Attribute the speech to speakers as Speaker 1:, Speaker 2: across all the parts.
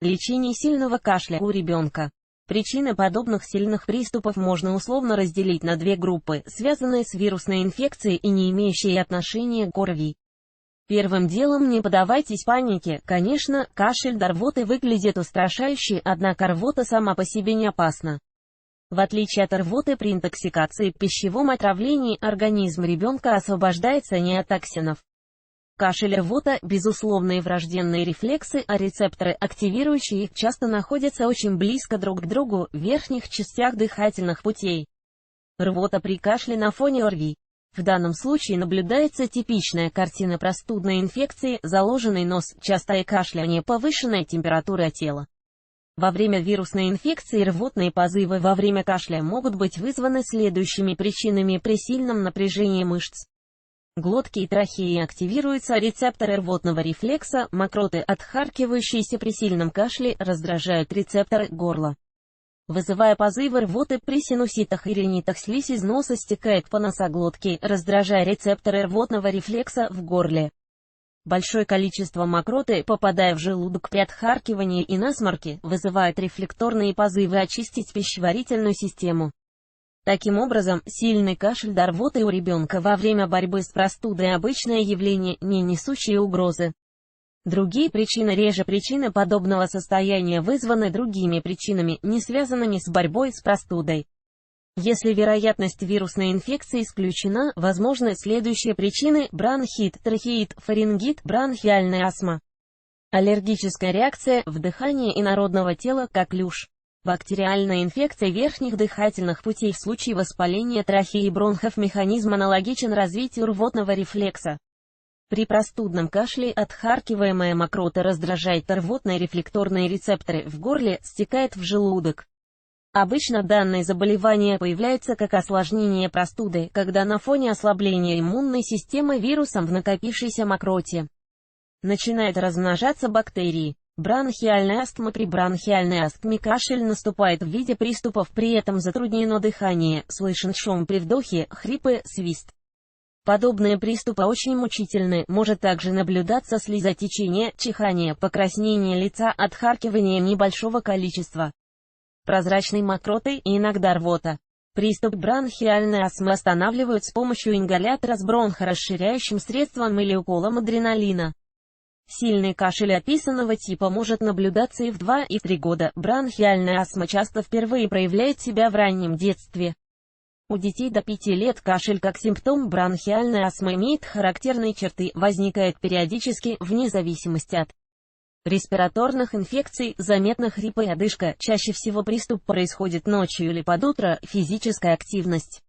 Speaker 1: Лечение сильного кашля у ребенка. Причины подобных сильных приступов можно условно разделить на две группы, связанные с вирусной инфекцией и не имеющие отношения к ОРВИ. Первым делом не поддавайтесь панике. Конечно, кашель до рвоты выглядит устрашающе, однако рвота сама по себе не опасна. В отличие от рвоты при интоксикации, пищевом отравлении, организм ребенка освобождается не от токсинов. Кашель и рвота – безусловные врожденные рефлексы, а рецепторы, активирующие их, часто находятся очень близко друг к другу, в верхних частях дыхательных путей. Рвота при кашле на фоне ОРВИ. В данном случае наблюдается типичная картина простудной инфекции: заложенный нос, частое кашляние, повышенная температура тела. Во время вирусной инфекции рвотные позывы во время кашля могут быть вызваны следующими причинами: при сильном напряжении мышц глотки и трахеи активируются рецепторы рвотного рефлекса, мокроты, отхаркивающиеся при сильном кашле, раздражают рецепторы горла, вызывая позывы рвоты. При синуситах и ринитах слизь из носа стекает по носоглотке, раздражая рецепторы рвотного рефлекса в горле. Большое количество мокроты, попадая в желудок при отхаркивании и насморке, вызывает рефлекторные позывы очистить пищеварительную систему. Таким образом, сильный кашель до рвоты у ребенка во время борьбы с простудой – обычное явление, не несущее угрозы. Другие причины: реже причины подобного состояния вызваны другими причинами, не связанными с борьбой с простудой. Если вероятность вирусной инфекции исключена, возможны следующие причины: бронхит, трахеит, фарингит, бронхиальная астма, аллергическая реакция, вдыхание инородного тела, коклюш, бактериальная инфекция верхних дыхательных путей. В случае воспаления трахеи и бронхов механизм аналогичен развитию рвотного рефлекса. При простудном кашле отхаркиваемая мокрота раздражает рвотные рефлекторные рецепторы в горле, стекает в желудок. Обычно данное заболевание появляется как осложнение простуды, когда на фоне ослабления иммунной системы вирусом в накопившейся мокроте начинают размножаться бактерии. Бронхиальная астма. При бронхиальной астме кашель наступает в виде приступов, при этом затруднено дыхание, слышен шум при вдохе, хрипы, свист. Подобные приступы очень мучительны, может также наблюдаться слезотечение, чихание, покраснение лица, отхаркивание небольшого количества прозрачной мокроты и иногда рвота. Приступ бронхиальной астмы останавливают с помощью ингалятора с бронхорасширяющим средством или уколом адреналина. Сильный кашель описанного типа может наблюдаться и в 2 и 3 года. Бронхиальная астма часто впервые проявляет себя в раннем детстве. У детей до 5 лет кашель как симптом бронхиальной астмы имеет характерные черты, возникает периодически, вне зависимости от респираторных инфекций, заметна хрипы и одышка. Чаще всего приступ происходит ночью или под утро. Физическая активность,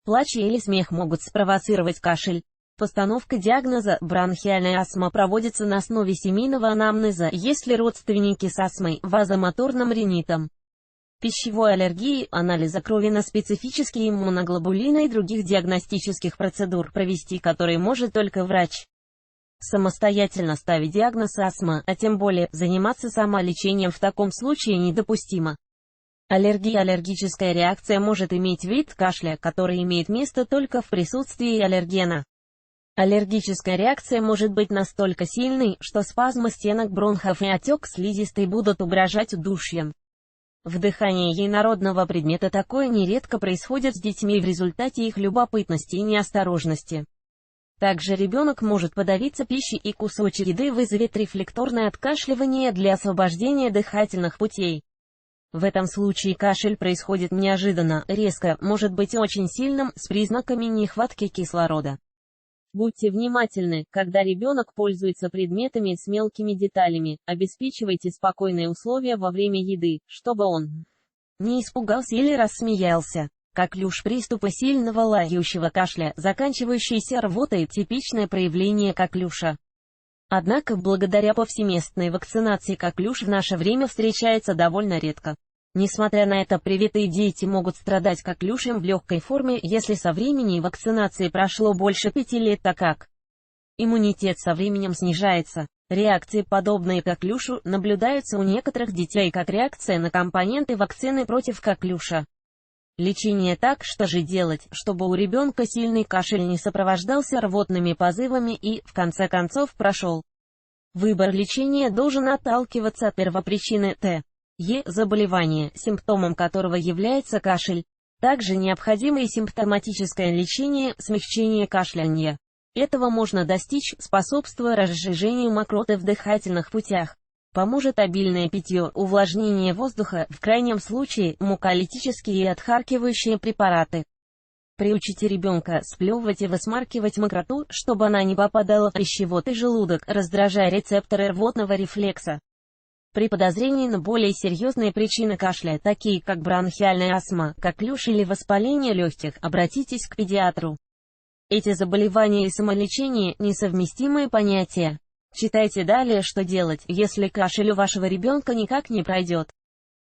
Speaker 1: плач или смех могут спровоцировать кашель. Постановка диагноза: бронхиальная астма проводится на основе семейного анамнеза, есть ли родственники с астмой, вазомоторным ринитом, пищевой аллергией, анализа крови на специфические иммуноглобулины и других диагностических процедур, провести которые может только врач. Самостоятельно ставить диагноз астма, а тем более заниматься самолечением в таком случае недопустимо. Аллергия. Аллергическая реакция может иметь вид кашля, который имеет место только в присутствии аллергена. Аллергическая реакция может быть настолько сильной, что спазмы стенок бронхов и отек слизистой будут угрожать удушьем. Вдыхание инородного предмета. Такое нередко происходит с детьми в результате их любопытности и неосторожности. Также ребенок может подавиться пищей, и кусочек еды вызовет рефлекторное откашливание для освобождения дыхательных путей. В этом случае кашель происходит неожиданно, резко, может быть очень сильным, с признаками нехватки кислорода. Будьте внимательны, когда ребенок пользуется предметами с мелкими деталями, обеспечивайте спокойные условия во время еды, чтобы он не испугался или рассмеялся. Коклюш. Приступы сильного лающего кашля, заканчивающиеся рвотой, типичное проявление коклюша. Однако, благодаря повсеместной вакцинации коклюш в наше время встречается довольно редко. Несмотря на это, привитые дети могут страдать коклюшем в легкой форме, если со времени вакцинации прошло больше 5 лет, так как иммунитет со временем снижается. Реакции, подобные коклюшу, наблюдаются у некоторых детей как реакция на компоненты вакцины против коклюша. Лечение. Так, что же делать, чтобы у ребенка сильный кашель не сопровождался рвотными позывами и, в конце концов, прошел? Выбор лечения должен отталкиваться от первопричины заболевания, симптомом которого является кашель. Также необходимо и симптоматическое лечение, смягчение кашляния. Этого можно достичь, способствуя разжижению мокроты в дыхательных путях. Поможет обильное питье, увлажнение воздуха, в крайнем случае, муколитические и отхаркивающие препараты. Приучите ребенка сплевывать и высмаркивать мокроту, чтобы она не попадала в пищевод и желудок, раздражая рецепторы рвотного рефлекса. При подозрении на более серьезные причины кашля, такие как бронхиальная астма, коклюш или воспаление легких, обратитесь к педиатру. Эти заболевания и самолечение – несовместимые понятия. Читайте далее, что делать, если кашель у вашего ребенка никак не пройдет.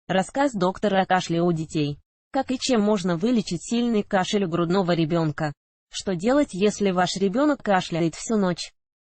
Speaker 1: Рассказ доктора о кашле у детей. Как и чем можно вылечить сильный кашель у грудного ребенка? Что делать, если ваш ребенок кашляет всю ночь?